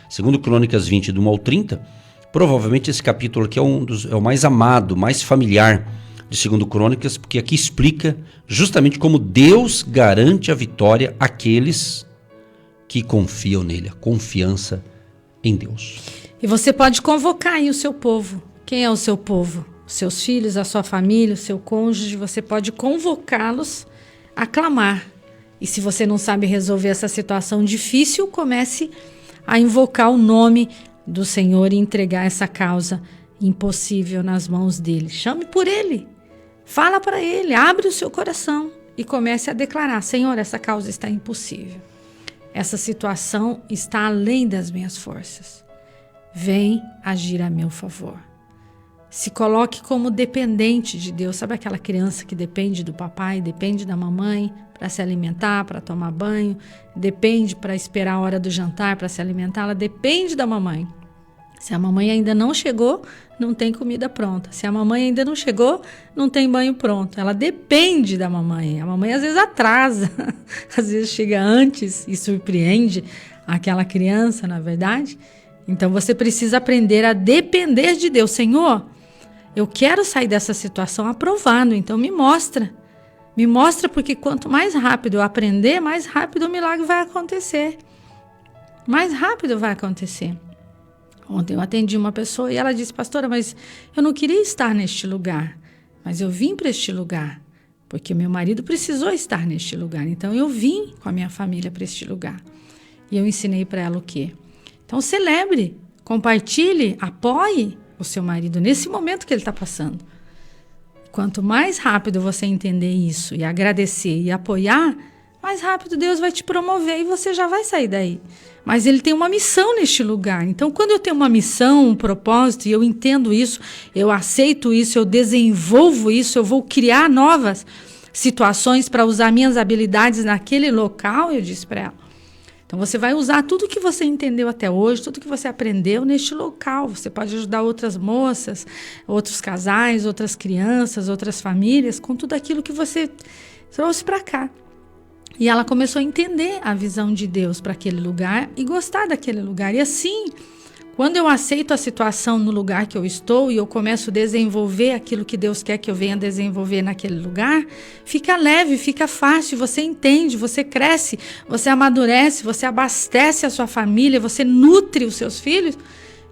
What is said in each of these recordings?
Segundo Crônicas 20, do 1 ao 30, provavelmente esse capítulo aqui é o mais amado, mais familiar de Segundo Crônicas, porque aqui explica justamente como Deus garante a vitória àqueles que confiam nele, a confiança em Deus. E você pode convocar aí o seu povo. Quem é o seu povo? Os seus filhos, a sua família, o seu cônjuge. Você pode convocá-los a clamar. E se você não sabe resolver essa situação difícil, comece a invocar o nome do Senhor e entregar essa causa impossível nas mãos dele. Chame por ele. Fala para ele. Abre o seu coração e comece a declarar: Senhor, essa causa está impossível. Essa situação está além das minhas forças. Vem agir a meu favor. Se coloque como dependente de Deus. Sabe aquela criança que depende do papai, depende da mamãe para se alimentar, para tomar banho, depende para esperar a hora do jantar para se alimentar, ela depende da mamãe. Se a mamãe ainda não chegou, não tem comida pronta. Se a mamãe ainda não chegou, não tem banho pronto. Ela depende da mamãe. A mamãe às vezes atrasa, às vezes chega antes e surpreende aquela criança, na verdade. Então você precisa aprender a depender de Deus. Senhor, eu quero sair dessa situação aprovado, então me mostra. Me mostra, porque quanto mais rápido eu aprender, mais rápido o milagre vai acontecer. Mais rápido vai acontecer. Ontem eu atendi uma pessoa e ela disse: pastora, mas eu não queria estar neste lugar, mas eu vim para este lugar, porque meu marido precisou estar neste lugar, então eu vim com a minha família para este lugar. E eu ensinei para ela o quê? Então celebre, compartilhe, apoie o seu marido nesse momento que ele está passando. Quanto mais rápido você entender isso e agradecer e apoiar, mais rápido Deus vai te promover e você já vai sair daí. Mas ele tem uma missão neste lugar. Então, quando eu tenho uma missão, um propósito, e eu entendo isso, eu aceito isso, eu desenvolvo isso, eu vou criar novas situações para usar minhas habilidades naquele local, eu disse para ela. Então, você vai usar tudo que você entendeu até hoje, tudo que você aprendeu neste local. Você pode ajudar outras moças, outros casais, outras crianças, outras famílias, com tudo aquilo que você trouxe para cá. E ela começou a entender a visão de Deus para aquele lugar e gostar daquele lugar. E assim, quando eu aceito a situação no lugar que eu estou e eu começo a desenvolver aquilo que Deus quer que eu venha desenvolver naquele lugar, fica leve, fica fácil, você entende, você cresce, você amadurece, você abastece a sua família, você nutre os seus filhos.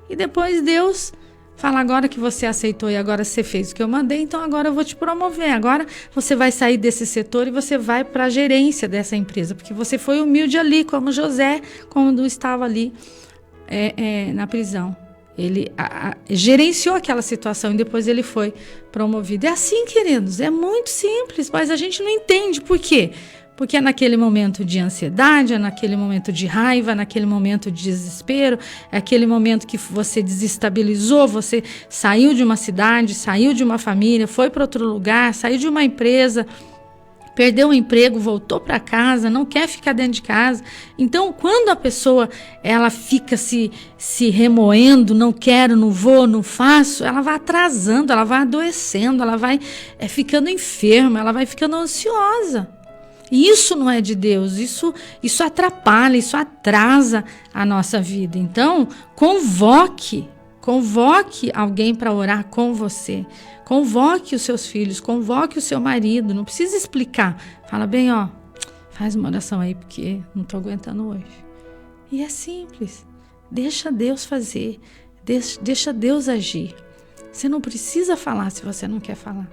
E depois Deus fala: agora que você aceitou e agora você fez o que eu mandei, então agora eu vou te promover. Agora você vai sair desse setor e você vai para a gerência dessa empresa, porque você foi humilde ali, como José, quando estava ali na prisão. Ele gerenciou aquela situação e depois ele foi promovido. É assim, queridos, é muito simples, mas a gente não entende. Por quê? Porque é naquele momento de ansiedade, é naquele momento de raiva, naquele momento de desespero, é aquele momento que você desestabilizou, você saiu de uma cidade, saiu de uma família, foi para outro lugar, saiu de uma empresa, perdeu o emprego, voltou para casa, não quer ficar dentro de casa. Então, quando a pessoa ela fica se remoendo, não quero, não vou, não faço, ela vai atrasando, ela vai adoecendo, ela vai ficando enferma, ela vai ficando ansiosa. E isso não é de Deus, isso atrapalha, isso atrasa a nossa vida. Então, convoque alguém para orar com você. Convoque os seus filhos, convoque o seu marido, não precisa explicar. Fala bem, faz uma oração aí porque não estou aguentando hoje. E é simples, deixa Deus fazer, deixa Deus agir. Você não precisa falar se você não quer falar,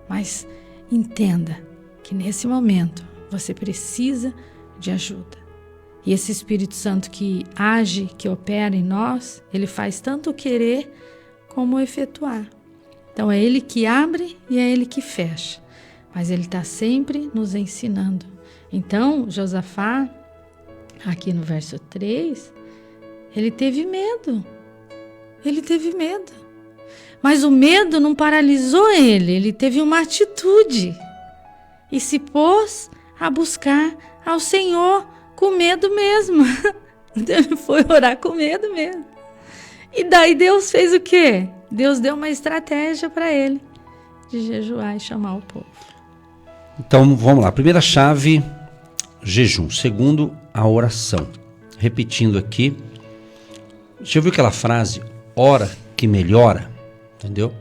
mas entenda que nesse momento você precisa de ajuda. E esse Espírito Santo que age, que opera em nós, ele faz tanto o querer como o efetuar. Então é ele que abre e é ele que fecha, mas ele está sempre nos ensinando. Então Josafá, aqui no verso 3, ele teve medo, mas o medo não paralisou ele teve uma atitude e se pôs a buscar ao Senhor com medo mesmo. Ele foi orar com medo mesmo. E daí Deus fez o quê? Deus deu uma estratégia para ele de jejuar e chamar o povo. Então, vamos lá. Primeira chave, jejum. Segundo, a oração. Repetindo aqui, Já viu aquela frase, ora que melhora? Entendeu?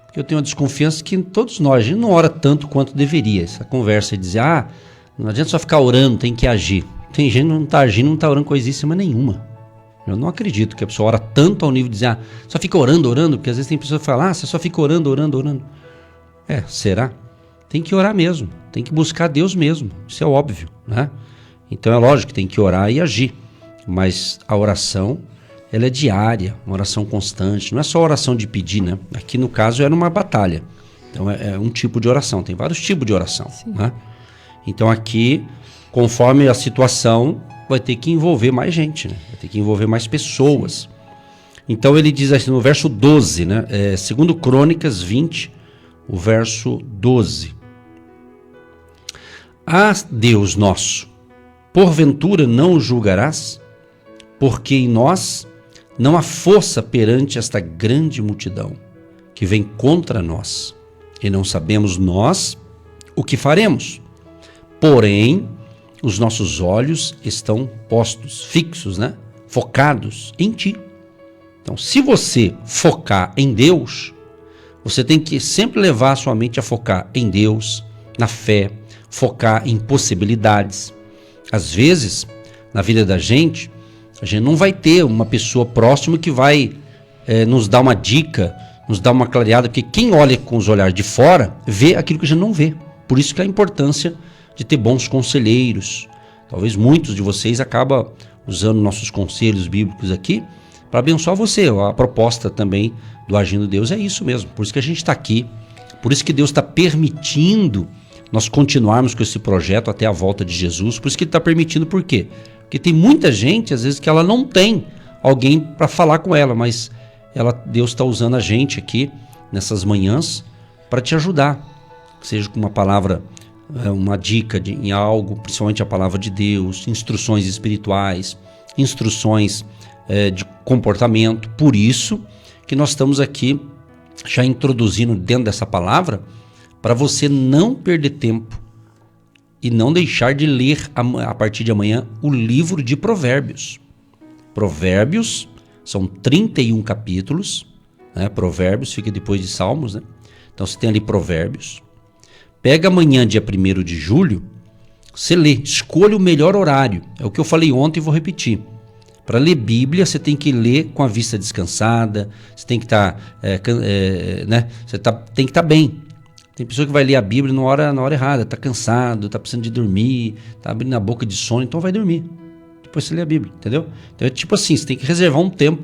Porque eu tenho uma desconfiança que todos nós, a gente não ora tanto quanto deveria. Essa conversa de dizer, não adianta só ficar orando, tem que agir. Tem gente que não está agindo, não está orando coisíssima nenhuma. Eu não acredito que a pessoa ora tanto ao nível de dizer, só fica orando, porque às vezes tem pessoas que falam, você só fica orando. Será? Tem que orar mesmo, tem que buscar Deus mesmo, isso é óbvio, né? Então é lógico que tem que orar e agir, mas a oração, ela é diária, uma oração constante, não é só oração de pedir, né? Aqui no caso era uma batalha, então é um tipo de oração, tem vários tipos de oração, né? Então aqui, conforme a situação, vai ter que envolver mais gente, né? Vai ter que envolver mais pessoas. Então ele diz assim no verso 12, né? 2 Crônicas 20, o verso 12. Deus nosso, porventura não o julgarás? Porque em nós não há força perante esta grande multidão que vem contra nós, e não sabemos nós o que faremos. Porém, os nossos olhos estão postos, fixos, né? Focados em ti. Então, se você focar em Deus, você tem que sempre levar a sua mente a focar em Deus, na fé, focar em possibilidades. Às vezes, na vida da gente, a gente não vai ter uma pessoa próxima que vai nos dar uma dica, nos dar uma clareada, porque quem olha com os olhares de fora, vê aquilo que a gente não vê. Por isso que a importância de ter bons conselheiros. Talvez muitos de vocês acabam usando nossos conselhos bíblicos aqui para abençoar você. A proposta também do Agindo Deus é isso mesmo. Por isso que a gente está aqui. Por isso que Deus está permitindo nós continuarmos com esse projeto até a volta de Jesus. Por isso que Ele está permitindo. Por quê? Porque tem muita gente, às vezes, que ela não tem alguém para falar com ela, mas Deus está usando a gente aqui nessas manhãs para te ajudar. Seja com uma palavra, uma dica em algo, principalmente a palavra de Deus, instruções espirituais, instruções de comportamento. Por isso que nós estamos aqui já introduzindo dentro dessa palavra para você não perder tempo e não deixar de ler a partir de amanhã o livro de Provérbios. Provérbios são 31 capítulos, né? Provérbios fica depois de Salmos, né? Então você tem ali Provérbios. Pega amanhã, dia 1º de julho, você lê, escolha o melhor horário. É o que eu falei ontem e vou repetir. Para ler Bíblia, você tem que ler com a vista descansada, você tem que estar né? Tem que estar bem. Tem pessoa que vai ler a Bíblia na hora errada, está cansado, está precisando de dormir, está abrindo a boca de sono, então vai dormir. Depois você lê a Bíblia, entendeu? Então é tipo assim, você tem que reservar um tempo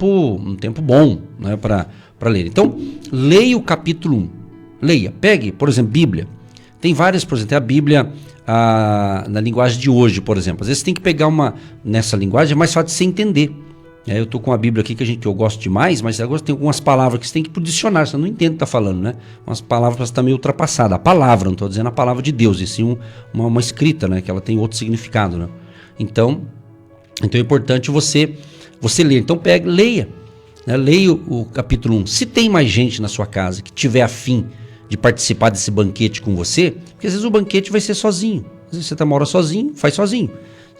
bom, né, para ler. Então, leia o capítulo 1. Leia, pegue, por exemplo, Bíblia. Tem várias, por exemplo, tem a Bíblia na linguagem de hoje, por exemplo. Às vezes você tem que pegar nessa linguagem, é mais fácil de você entender. Eu estou com a Bíblia aqui que eu gosto demais, mas agora tem algumas palavras que você tem que ir para o dicionário, você não entende o que está falando, né? Umas palavras que estão meio ultrapassadas. A palavra, não estou dizendo a palavra de Deus, e sim uma escrita, né? Que ela tem outro significado, né? Então é importante você ler. Então leia. Né? Leia o capítulo 1. Se tem mais gente na sua casa que tiver afim de participar desse banquete com você, porque às vezes o banquete vai ser sozinho. Às vezes você mora sozinho, faz sozinho.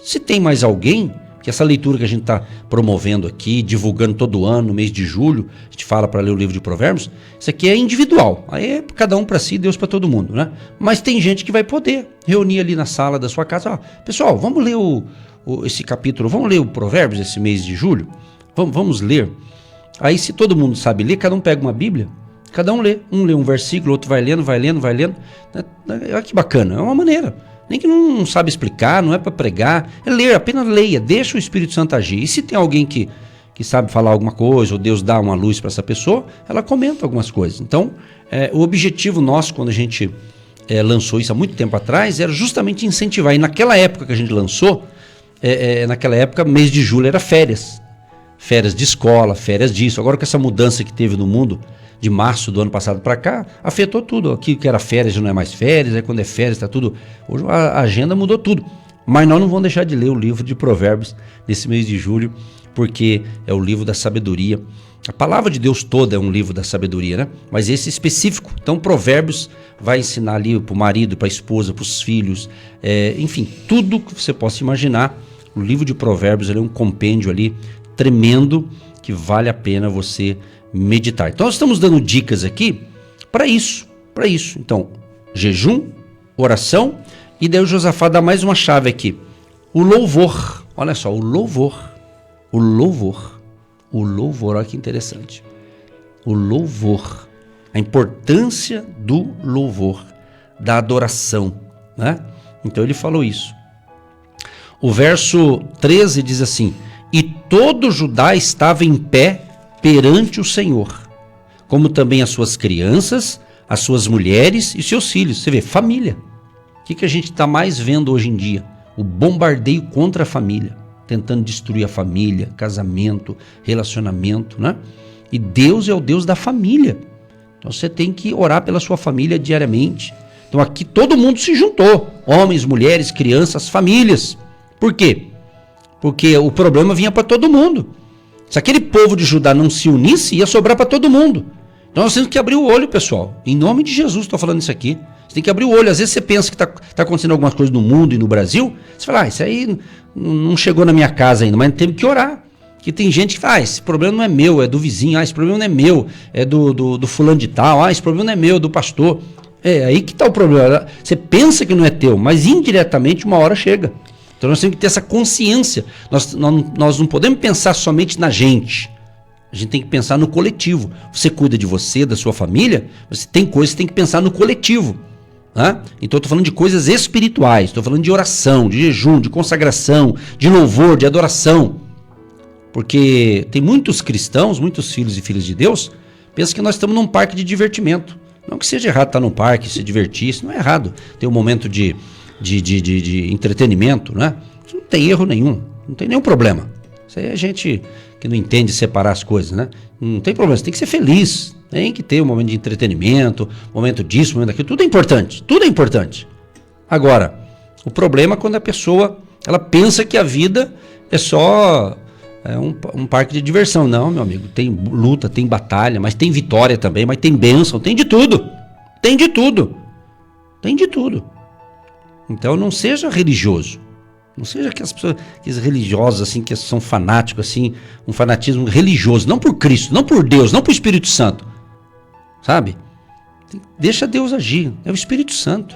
Se tem mais alguém, que essa leitura que a gente está promovendo aqui, divulgando todo ano, no mês de julho, a gente fala para ler o livro de Provérbios, isso aqui é individual, aí é cada um para si, Deus para todo mundo, né? Mas tem gente que vai poder reunir ali na sala da sua casa, pessoal, vamos ler esse capítulo, vamos ler o Provérbios esse mês de julho? Vamos ler. Aí se todo mundo sabe ler, cada um pega uma Bíblia, cada um lê um versículo, outro vai lendo. Olha que bacana, é uma maneira. Nem que não sabe explicar, não é para pregar, é ler, apenas leia, deixa o Espírito Santo agir. E se tem alguém que sabe falar alguma coisa, ou Deus dá uma luz para essa pessoa, ela comenta algumas coisas. Então, o objetivo nosso, quando a gente lançou isso há muito tempo atrás, era justamente incentivar. E naquela época que a gente lançou, naquela época, mês de julho era férias. Férias de escola, férias disso. Agora com essa mudança que teve no mundo, de março do ano passado para cá, afetou tudo. Aqui que era férias já não é mais férias, aí quando é férias está tudo... Hoje a agenda mudou tudo. Mas nós não vamos deixar de ler o livro de Provérbios nesse mês de julho, porque é o livro da sabedoria. A palavra de Deus toda é um livro da sabedoria, né? Mas esse específico. Então Provérbios vai ensinar ali para o marido, para a esposa, para os filhos, enfim, tudo que você possa imaginar. O livro de Provérbios é um compêndio ali tremendo, que vale a pena você meditar. Então nós estamos dando dicas aqui para isso. Então, jejum, oração, e daí o Josafá dá mais uma chave aqui. O louvor. Olha só, o louvor. Olha que interessante. O louvor. A importância do louvor, da adoração, né? Então ele falou isso. O verso 13 diz assim: e todo Judá estava em pé perante o Senhor, como também as suas crianças, as suas mulheres e seus filhos. Você vê, família. O que a gente está mais vendo hoje em dia? O bombardeio contra a família, tentando destruir a família, casamento, relacionamento, né? E Deus é o Deus da família. Então você tem que orar pela sua família diariamente. Então aqui todo mundo se juntou, homens, mulheres, crianças, famílias. Por quê? Porque o problema vinha para todo mundo. Se aquele povo de Judá não se unisse, ia sobrar para todo mundo. Então nós temos que abrir o olho, pessoal. Em nome de Jesus estou falando isso aqui. Você tem que abrir o olho. Às vezes você pensa que está acontecendo algumas coisas no mundo e no Brasil. Você fala, isso aí não chegou na minha casa ainda, mas temos que orar. Que tem gente que fala, esse problema não é meu, é do vizinho. Esse problema não é meu, é do fulano de tal. Esse problema não é meu, é do pastor. É aí que está o problema. Você pensa que não é teu, mas indiretamente uma hora chega. Então nós temos que ter essa consciência. Nós não podemos pensar somente na gente. A gente tem que pensar no coletivo. Você cuida de você, da sua família, você tem coisas que tem que pensar no coletivo. Né? Então eu estou falando de coisas espirituais, estou falando de oração, de jejum, de consagração, de louvor, de adoração. Porque tem muitos cristãos, muitos filhos e filhas de Deus, pensam que nós estamos num parque de divertimento. Não que seja errado estar num parque, se divertir, isso não é errado. Ter um momento de entretenimento, né? Isso não tem erro nenhum, não tem nenhum problema. Isso aí é gente que não entende separar as coisas, né? Não tem problema, você tem que ser feliz, tem que ter um momento de entretenimento, momento disso, momento daquilo, tudo é importante. Agora, o problema é quando a pessoa, ela pensa que a vida é só um parque de diversão. Não, meu amigo, tem luta, tem batalha, mas tem vitória também, mas tem bênção, tem de tudo. Então não seja religioso. Não seja aquelas pessoas, aqueles religiosos assim, que são fanáticos, assim, um fanatismo religioso, não por Cristo, não por Deus, não por Espírito Santo. Sabe? Deixa Deus agir, é o Espírito Santo.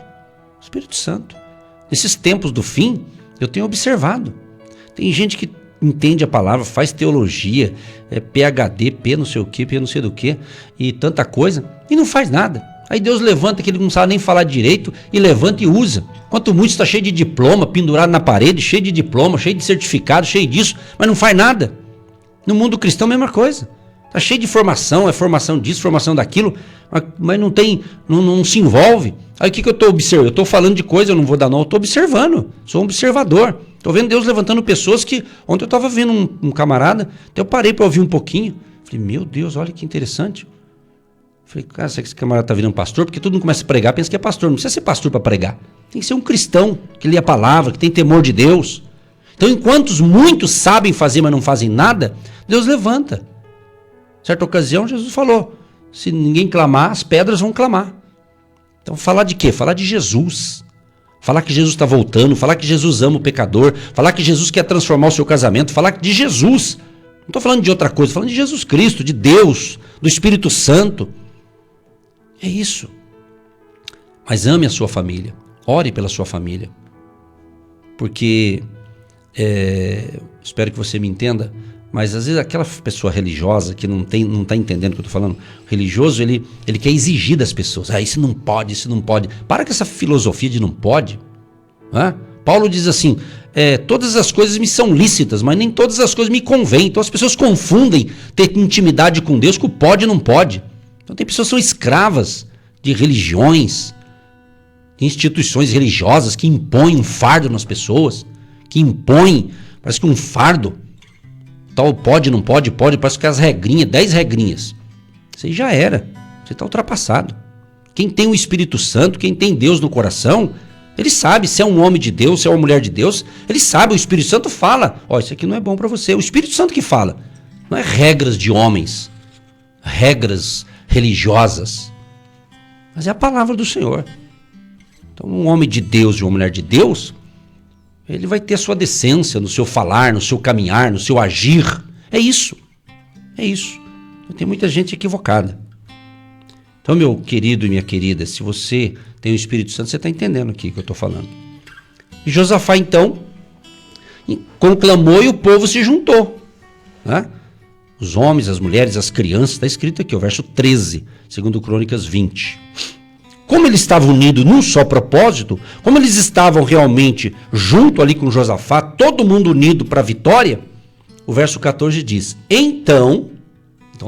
Nesses tempos do fim, eu tenho observado. Tem gente que entende a palavra, faz teologia, PhD, P não sei o que, P não sei do que, e tanta coisa, e não faz nada. Aí Deus levanta que ele não sabe nem falar direito e levanta e usa. Quanto muito está cheio de diploma, pendurado na parede, cheio de diploma, cheio de certificado, cheio disso, mas não faz nada. No mundo cristão, a mesma coisa. Está cheio de formação, é formação disso, formação daquilo, mas não tem, não se envolve. Aí o que eu estou observando? Eu estou falando de coisa, eu não vou dar não, eu estou observando, sou um observador. Estou vendo Deus levantando pessoas que... Ontem eu estava vendo um camarada, então eu parei para ouvir um pouquinho. Falei, meu Deus, olha que interessante. Falei, cara, será que esse camarada está virando pastor? Porque todo mundo começa a pregar, pensa que é pastor. Não precisa ser pastor para pregar. Tem que ser um cristão, que lê a palavra, que tem temor de Deus. Então, enquanto muitos sabem fazer, mas não fazem nada, Deus levanta. Certa ocasião, Jesus falou, se ninguém clamar, as pedras vão clamar. Então, falar de quê? Falar de Jesus. Falar que Jesus está voltando, falar que Jesus ama o pecador, falar que Jesus quer transformar o seu casamento, falar de Jesus. Não estou falando de outra coisa, estou falando de Jesus Cristo, de Deus, do Espírito Santo. É isso. Mas ame a sua família. Ore pela sua família. Porque, espero que você me entenda, mas às vezes aquela pessoa religiosa que não está entendendo o que eu estou falando, o religioso, ele quer exigir das pessoas. Isso não pode, isso não pode. Para com essa filosofia de não pode. Né? Paulo diz assim, todas as coisas me são lícitas, mas nem todas as coisas me convêm. Então as pessoas confundem ter intimidade com Deus com o pode e não pode. Então tem pessoas que são escravas de religiões, de instituições religiosas que impõem um fardo nas pessoas, que impõem, parece que um fardo, tal pode, não pode, parece que as regrinhas, 10 regrinhas. Isso aí já era, você está ultrapassado. Quem tem o Espírito Santo, quem tem Deus no coração, ele sabe se é um homem de Deus, se é uma mulher de Deus, ele sabe, o Espírito Santo fala, isso aqui não é bom para você, é o Espírito Santo que fala, não é regras de homens, regras religiosas, mas é a palavra do Senhor. Então um homem de Deus e uma mulher de Deus, ele vai ter a sua decência no seu falar, no seu caminhar, no seu agir, é isso. É isso. Tem muita gente equivocada. Então, meu querido e minha querida, se você tem o Espírito Santo, você está entendendo aqui o que eu estou falando. E Josafá, então, conclamou e o povo se juntou. Né? Os homens, as mulheres, as crianças, está escrito aqui, o verso 13, segundo Crônicas 20. Como eles estavam unidos num só propósito, como eles estavam realmente junto ali com Josafá, todo mundo unido para a vitória, o verso 14 diz, então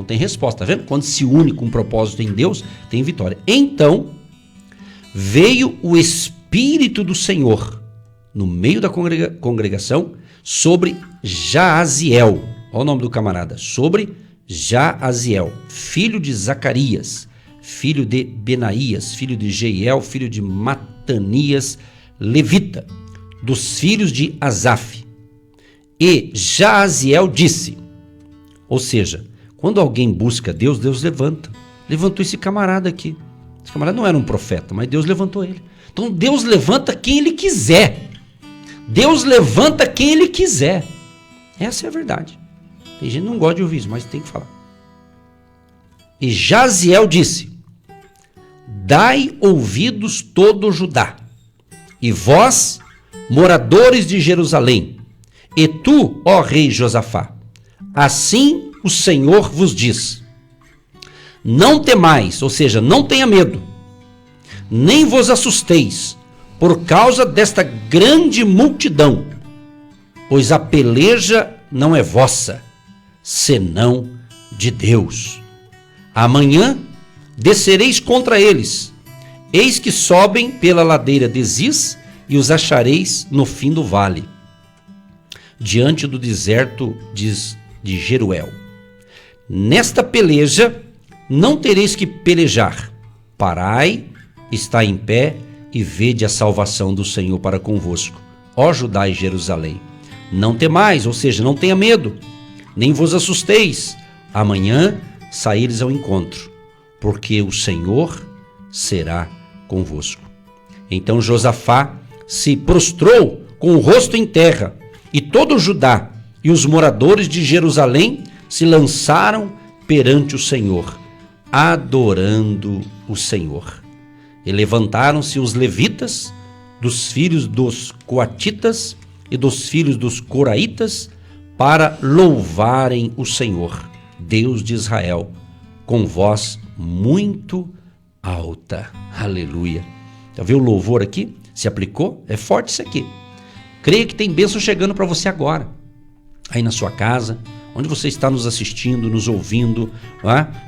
tem resposta, tá vendo? Quando se une com um propósito em Deus, tem vitória. Então, veio o Espírito do Senhor no meio da congregação sobre Jaaziel. Olha o nome do camarada. Sobre Jaaziel, filho de Zacarias, filho de Benaías, filho de Jeiel, filho de Matanias, levita, dos filhos de Asaf. E Jaaziel disse, ou seja, quando alguém busca Deus, Deus levanta. Levantou esse camarada aqui. Esse camarada não era um profeta, mas Deus levantou ele. Então Deus levanta quem Ele quiser. Deus levanta quem Ele quiser. Essa é a verdade. Tem gente que não gosta de ouvir isso, mas tem que falar. E Jaaziel disse, dai ouvidos todo Judá, e vós, moradores de Jerusalém, e tu, ó rei Josafá, assim o Senhor vos diz, não temais, ou seja, não tenha medo, nem vos assusteis, por causa desta grande multidão, pois a peleja não é vossa, senão de Deus. Amanhã descereis contra eles, eis que sobem pela ladeira de Ziz, e os achareis no fim do vale, diante do deserto de Jeruel. Nesta peleja não tereis que pelejar. Parai, está em pé e vede a salvação do Senhor para convosco, ó Judá e Jerusalém. Não temais, ou seja, não tenha medo, nem vos assusteis. Amanhã saíres ao encontro, porque o Senhor será convosco. Então Josafá se prostrou com o rosto em terra, e todo o Judá e os moradores de Jerusalém se lançaram perante o Senhor, adorando o Senhor. E levantaram-se os levitas, dos filhos dos coatitas e dos filhos dos coraitas, para louvarem o Senhor, Deus de Israel, com voz muito alta. Aleluia. Já viu o louvor aqui? Se aplicou? É forte isso aqui. Creia que tem bênção chegando para você agora. Aí na sua casa, onde você está nos assistindo, nos ouvindo,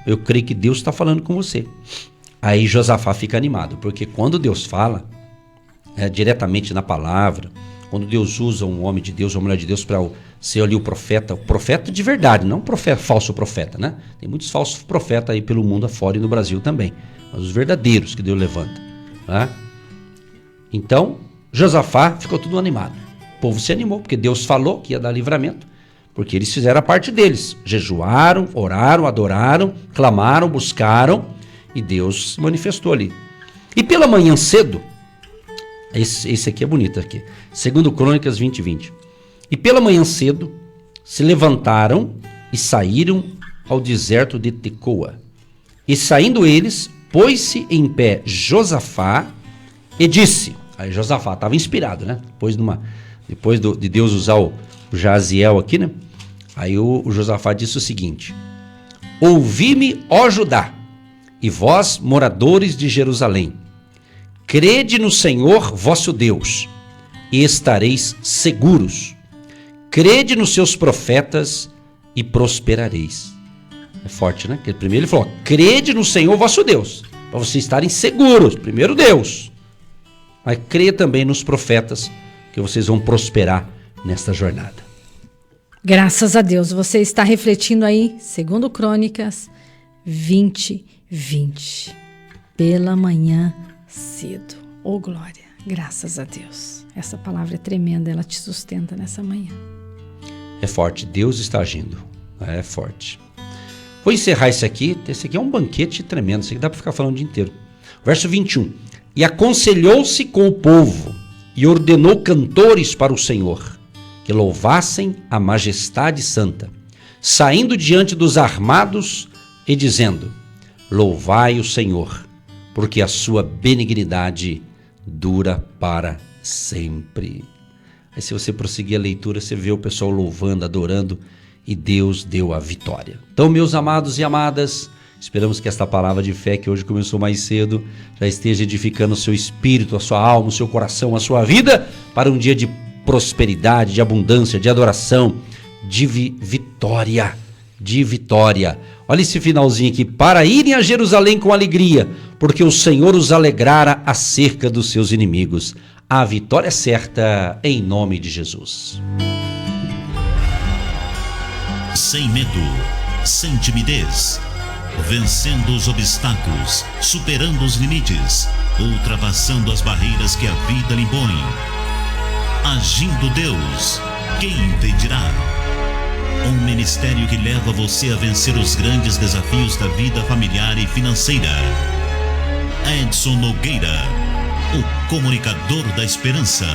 eu creio que Deus está falando com você. Aí Josafá fica animado, porque quando Deus fala, diretamente na palavra, quando Deus usa um homem de Deus, uma mulher de Deus para ser ali o profeta de verdade, não falso profeta, né? Tem muitos falsos profetas aí pelo mundo afora e no Brasil também, mas os verdadeiros que Deus levanta. Então, Josafá ficou tudo animado. O povo se animou, porque Deus falou que ia dar livramento, porque eles fizeram a parte deles. Jejuaram, oraram, adoraram, clamaram, buscaram, e Deus se manifestou ali. E pela manhã cedo, esse aqui é bonito aqui, segundo Crônicas 20:20. E pela manhã cedo se levantaram e saíram ao deserto de Tecoa. E saindo eles, pôs-se em pé Josafá e disse, aí Josafá estava inspirado, né? Depois de Deus usar o Jaaziel aqui, né? Aí o Josafá disse o seguinte, ouvi-me, ó Judá, e vós, moradores de Jerusalém, crede no Senhor vosso Deus, e estareis seguros. Crede nos seus profetas e prosperareis. É forte, né? Porque primeiro ele falou, crede no Senhor vosso Deus, para vocês estarem seguros. Primeiro Deus. Mas creia também nos profetas, que vocês vão prosperar nesta jornada. Graças a Deus, você está refletindo aí, segundo Crônicas 20:20. Pela manhã cedo. Oh, glória. Graças a Deus. Essa palavra é tremenda, ela te sustenta nessa manhã. É forte, Deus está agindo. É forte. Vou encerrar esse aqui é um banquete tremendo, isso aqui dá para ficar falando o dia inteiro. Verso 21. E aconselhou-se com o povo e ordenou cantores para o Senhor, que louvassem a majestade santa, saindo diante dos armados e dizendo: louvai o Senhor, porque a sua benignidade dura para sempre. Aí se você prosseguir a leitura, você vê o pessoal louvando, adorando, e Deus deu a vitória. Então, meus amados e amadas, esperamos que esta palavra de fé, que hoje começou mais cedo, já esteja edificando o seu espírito, a sua alma, o seu coração, a sua vida, para um dia de prosperidade, de abundância, de adoração, de vitória, de vitória. Olha esse finalzinho aqui: para irem a Jerusalém com alegria, porque o Senhor os alegrara acerca dos seus inimigos. A vitória é certa, em nome de Jesus. Sem medo, sem timidez, vencendo os obstáculos, superando os limites, ultrapassando as barreiras que a vida lhe impõe. Agindo Deus, quem impedirá? Um ministério que leva você a vencer os grandes desafios da vida familiar e financeira. Edson Nogueira, o comunicador da esperança.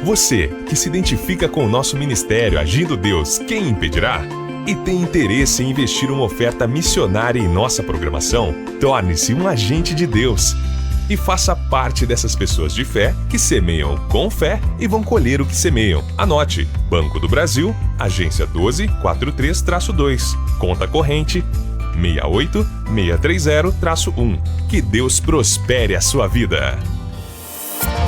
Você que se identifica com o nosso ministério Agindo Deus, quem impedirá? E tem interesse em investir uma oferta missionária em nossa programação? Torne-se um agente de Deus e faça parte dessas pessoas de fé que semeiam com fé e vão colher o que semeiam. Anote: Banco do Brasil, agência 1243-2, conta corrente 68630-1. Que Deus prospere a sua vida.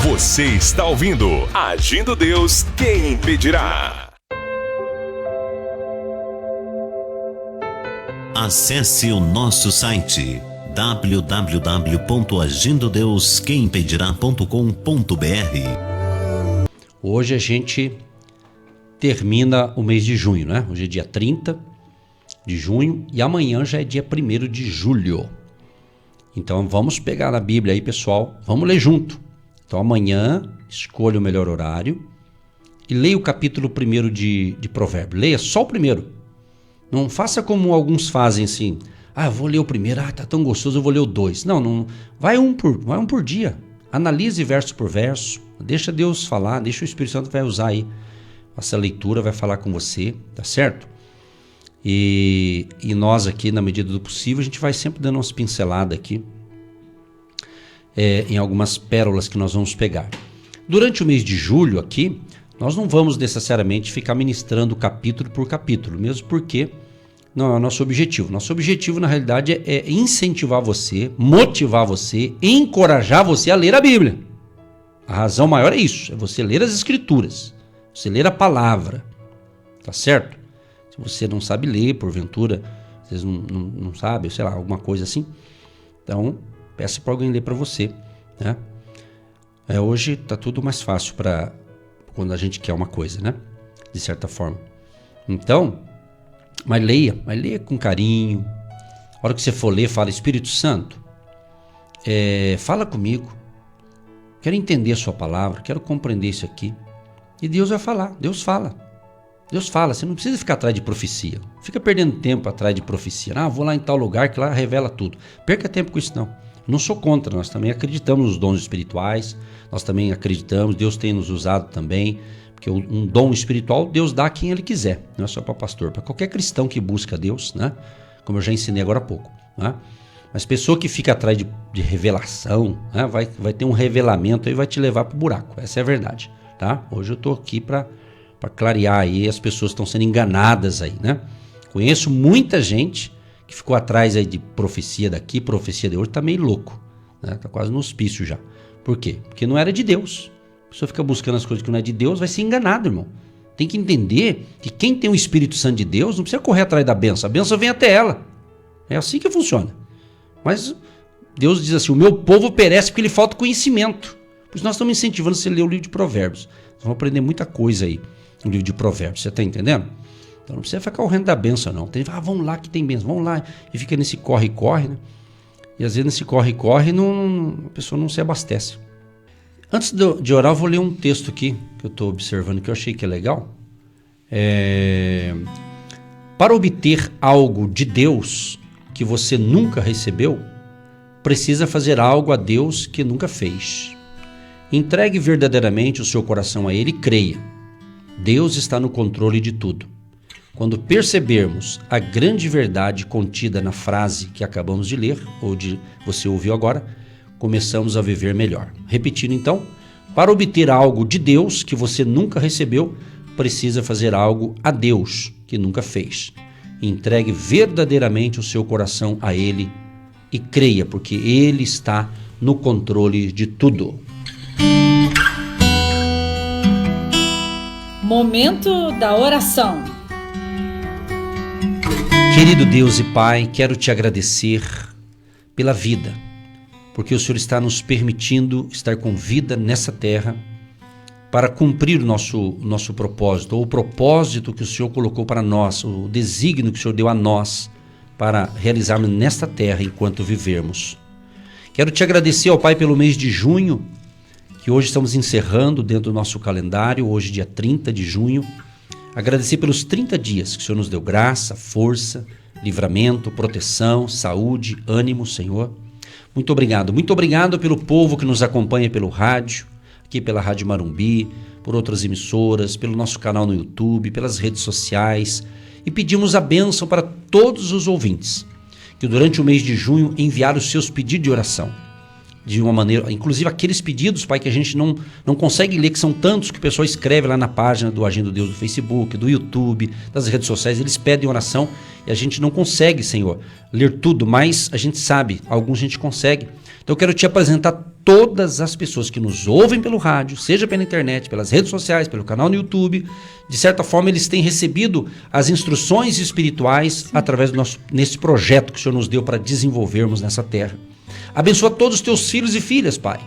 Você está ouvindo Agindo Deus, quem impedirá? Acesse o nosso site www.agindodeusquemimpedirá.com.br. Hoje a gente termina o mês de junho, né? Hoje é dia 30 de junho e amanhã já é dia 1º de julho. Então vamos pegar na Bíblia aí, pessoal, vamos ler junto. Então amanhã escolha o melhor horário e leia o capítulo 1 de Provérbios. Leia só o primeiro. Não faça como alguns fazem assim: eu vou ler o primeiro, tá tão gostoso, eu vou ler o 2. Não, vai um por dia. Analise verso por verso, deixa Deus falar, deixa o Espírito Santo vai usar aí essa leitura, vai falar com você, tá certo? E nós aqui, na medida do possível, a gente vai sempre dando umas pinceladas aqui em algumas pérolas que nós vamos pegar. Durante o mês de julho aqui, nós não vamos necessariamente ficar ministrando capítulo por capítulo, mesmo porque não é o nosso objetivo. Nosso objetivo, na realidade, é incentivar você, motivar você, encorajar você a ler a Bíblia. A razão maior é isso, é você ler as Escrituras, você ler a palavra, tá certo? Se você não sabe ler, porventura, vocês não sabem, sei lá, alguma coisa assim, então peça para alguém ler para você, né? Hoje tá tudo mais fácil para quando a gente quer uma coisa, né? De certa forma. Então, mas leia com carinho. A hora que você for ler, fala: Espírito Santo, fala comigo. Quero entender a sua palavra, quero compreender isso aqui. E Deus vai falar, Deus fala. Deus fala, você não precisa ficar atrás de profecia. Fica perdendo tempo atrás de profecia. Vou lá em tal lugar que lá revela tudo. Perca tempo com isso não. Não sou contra, nós também acreditamos nos dons espirituais. Nós também acreditamos, Deus tem nos usado também. Porque um dom espiritual, Deus dá a quem Ele quiser. Não é só para pastor, para qualquer cristão que busca Deus, né? Como eu já ensinei agora há pouco, né? Mas pessoa que fica atrás de revelação, né? vai ter um revelamento e vai te levar para o buraco. Essa é a verdade, tá? Hoje eu estou aqui para clarear aí, as pessoas estão sendo enganadas aí, né? Conheço muita gente que ficou atrás aí de profecia daqui, profecia de hoje, tá meio louco, né? Tá quase no hospício já. Por quê? Porque não era de Deus. A pessoa fica buscando as coisas que não é de Deus, vai ser enganado, irmão. Tem que entender que quem tem o Espírito Santo de Deus não precisa correr atrás da bênção. A bênção vem até ela. É assim que funciona. Mas Deus diz assim: o meu povo perece porque lhe falta conhecimento. Por isso nós estamos incentivando você a ler o livro de Provérbios. Nós vamos aprender muita coisa aí no livro de Provérbios. Você está entendendo? Então não precisa ficar correndo da bênção, não. Tem, vamos lá que tem bênção, vamos lá. E fica nesse corre-corre, né? E às vezes nesse corre-corre a pessoa não se abastece. Antes de orar, eu vou ler um texto aqui que eu estou observando, que eu achei que é legal. Para obter algo de Deus que você nunca recebeu, precisa fazer algo a Deus que nunca fez. Entregue verdadeiramente o seu coração a Ele e creia. Deus está no controle de tudo. Quando percebermos a grande verdade contida na frase que acabamos de ler, ou de você ouviu agora, começamos a viver melhor. Repetindo então, para obter algo de Deus que você nunca recebeu, precisa fazer algo a Deus que nunca fez. Entregue verdadeiramente o seu coração a Ele e creia, porque Ele está no controle de tudo. Momento da oração. Querido Deus e Pai, quero te agradecer pela vida, porque o Senhor está nos permitindo estar com vida nessa terra para cumprir o nosso propósito, ou o propósito que o Senhor colocou para nós, o desígnio que o Senhor deu a nós para realizarmos nesta terra enquanto vivermos. Quero te agradecer, ó Pai, pelo mês de junho, que hoje estamos encerrando dentro do nosso calendário, hoje dia 30 de junho. Agradecer pelos 30 dias que o Senhor nos deu graça, força, livramento, proteção, saúde, ânimo, Senhor. Muito obrigado pelo povo que nos acompanha pelo rádio, aqui pela Rádio Marumbi, por outras emissoras, pelo nosso canal no YouTube, pelas redes sociais. E pedimos a bênção para todos os ouvintes, que durante o mês de junho enviaram os seus pedidos de oração. De uma maneira, inclusive aqueles pedidos, Pai, que a gente não consegue ler, que são tantos que o pessoal escreve lá na página do Agindo Deus do Facebook, do YouTube, das redes sociais, eles pedem oração e a gente não consegue, Senhor, ler tudo, mas a gente sabe, alguns a gente consegue. Então eu quero te apresentar todas as pessoas que nos ouvem pelo rádio, seja pela internet, pelas redes sociais, pelo canal no YouTube. De certa forma eles têm recebido as instruções espirituais através nesse projeto que o Senhor nos deu para desenvolvermos nessa terra. Abençoa todos os teus filhos e filhas, Pai.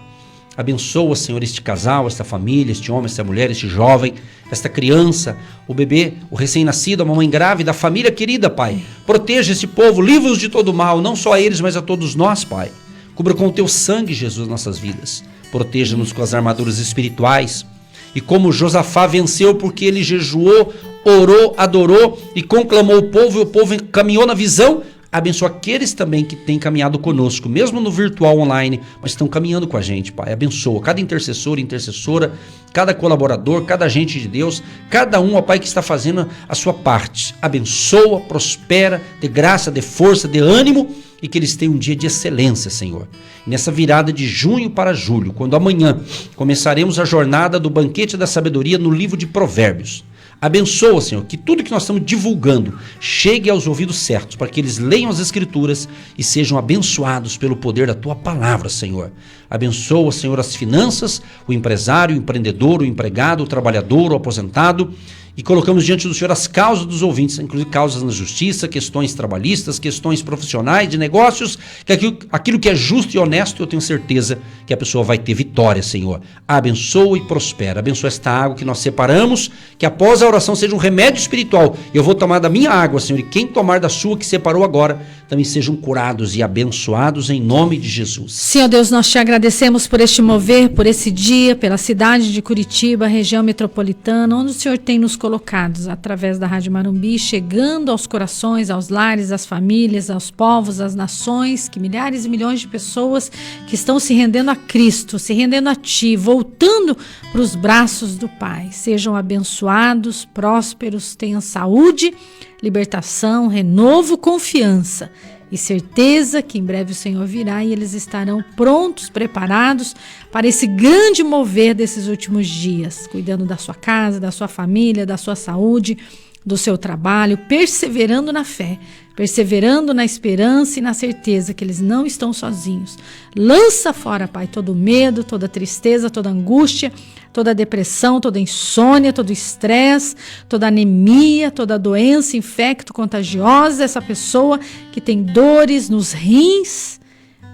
Abençoa, Senhor, este casal, esta família, este homem, esta mulher, este jovem, esta criança, o bebê, o recém-nascido, a mamãe grávida, a família querida, Pai. Proteja esse povo, livra-os de todo mal, não só a eles, mas a todos nós, Pai. Cubra com o teu sangue, Jesus, nossas vidas. Proteja-nos com as armaduras espirituais. E como Josafá venceu porque ele jejuou, orou, adorou e conclamou o povo, e o povo caminhou na visão, abençoa aqueles também que têm caminhado conosco, mesmo no virtual online, mas estão caminhando com a gente, Pai. Abençoa cada intercessor e intercessora, cada colaborador, cada agente de Deus, cada um, ó Pai, que está fazendo a sua parte. Abençoa, prospera, dê graça, dê força, dê ânimo e que eles tenham um dia de excelência, Senhor. Nessa virada de junho para julho, quando amanhã começaremos a jornada do Banquete da Sabedoria no livro de Provérbios. Abençoa, Senhor, que tudo que nós estamos divulgando chegue aos ouvidos certos, para que eles leiam as Escrituras e sejam abençoados pelo poder da Tua palavra, Senhor. Abençoa, Senhor, as finanças, o empresário, o empreendedor, o empregado, o trabalhador, o aposentado. E colocamos diante do Senhor as causas dos ouvintes, inclusive causas na justiça, questões trabalhistas, questões profissionais, de negócios, que aquilo que é justo e honesto, eu tenho certeza que a pessoa vai ter vitória, Senhor. Abençoa e prospera. Abençoa esta água que nós separamos, que após a oração seja um remédio espiritual. Eu vou tomar da minha água, Senhor, e quem tomar da sua que separou agora, também sejam curados e abençoados em nome de Jesus. Senhor Deus, nós te agradecemos por este mover, por esse dia, pela cidade de Curitiba, região metropolitana, onde o Senhor tem nos colocados através da Rádio Marumbi, chegando aos corações, aos lares, às famílias, aos povos, às nações, que milhares e milhões de pessoas que estão se rendendo a Cristo, se rendendo a Ti, voltando para os braços do Pai. Sejam abençoados, prósperos, tenham saúde, libertação, renovo, confiança e certeza que em breve o Senhor virá e eles estarão prontos, preparados para esse grande mover desses últimos dias, cuidando da sua casa, da sua família, da sua saúde, do seu trabalho, perseverando na fé, perseverando na esperança e na certeza que eles não estão sozinhos. Lança fora, Pai, todo medo, toda tristeza, toda angústia, toda depressão, toda insônia, todo estresse, toda anemia, toda doença infecto-contagiosa, essa pessoa que tem dores nos rins,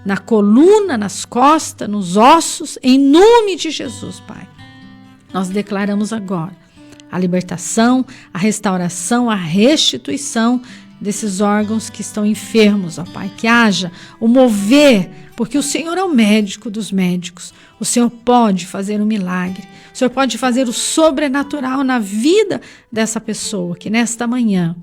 na coluna, nas costas, nos ossos, em nome de Jesus, Pai. Nós declaramos agora a libertação, a restauração, a restituição desses órgãos que estão enfermos, ó Pai, que haja o mover, porque o Senhor é o médico dos médicos, o Senhor pode fazer um milagre, o Senhor pode fazer o sobrenatural na vida dessa pessoa, que nesta manhã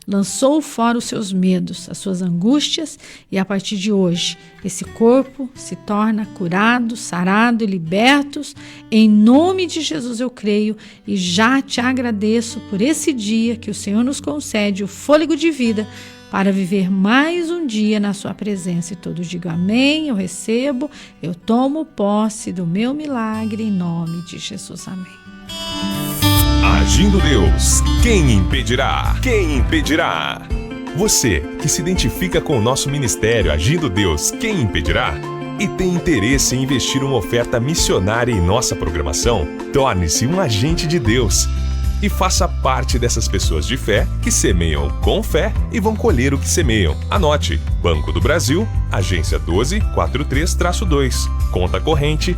lançou fora os seus medos, as suas angústias, e a partir de hoje, esse corpo se torna curado, sarado e libertos. Em nome de Jesus eu creio e já te agradeço por esse dia que o Senhor nos concede o fôlego de vida para viver mais um dia na sua presença. E todos digam amém, eu recebo, eu tomo posse do meu milagre em nome de Jesus. Amém. Agindo Deus, quem impedirá? Quem impedirá? Você que se identifica com o nosso ministério Agindo Deus, quem impedirá? E tem interesse em investir uma oferta missionária em nossa programação? Torne-se um agente de Deus e faça parte dessas pessoas de fé que semeiam com fé e vão colher o que semeiam. Anote: Banco do Brasil, agência 1243-2, conta corrente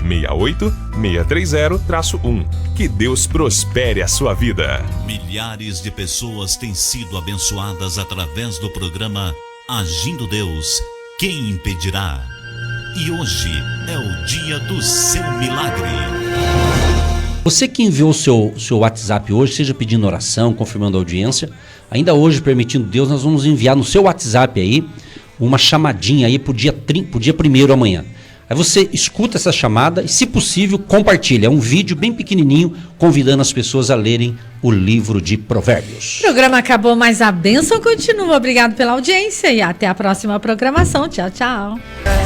68630-1. Que Deus prospere a sua vida. Milhares de pessoas têm sido abençoadas através do programa Agindo Deus, quem impedirá? E hoje é o dia do seu milagre. Você que enviou o seu WhatsApp hoje, seja pedindo oração, confirmando a audiência, ainda hoje, permitindo Deus, nós vamos enviar no seu WhatsApp aí uma chamadinha aí pro dia 1º amanhã. Aí você escuta essa chamada e, se possível, compartilha. É um vídeo bem pequenininho convidando as pessoas a lerem o livro de Provérbios. O programa acabou, mas a bênção continua. Obrigado pela audiência e até a próxima programação. Tchau, tchau.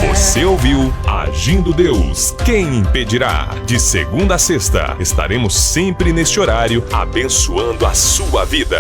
Você ouviu Agindo Deus, quem impedirá? De segunda a sexta, estaremos sempre neste horário abençoando a sua vida.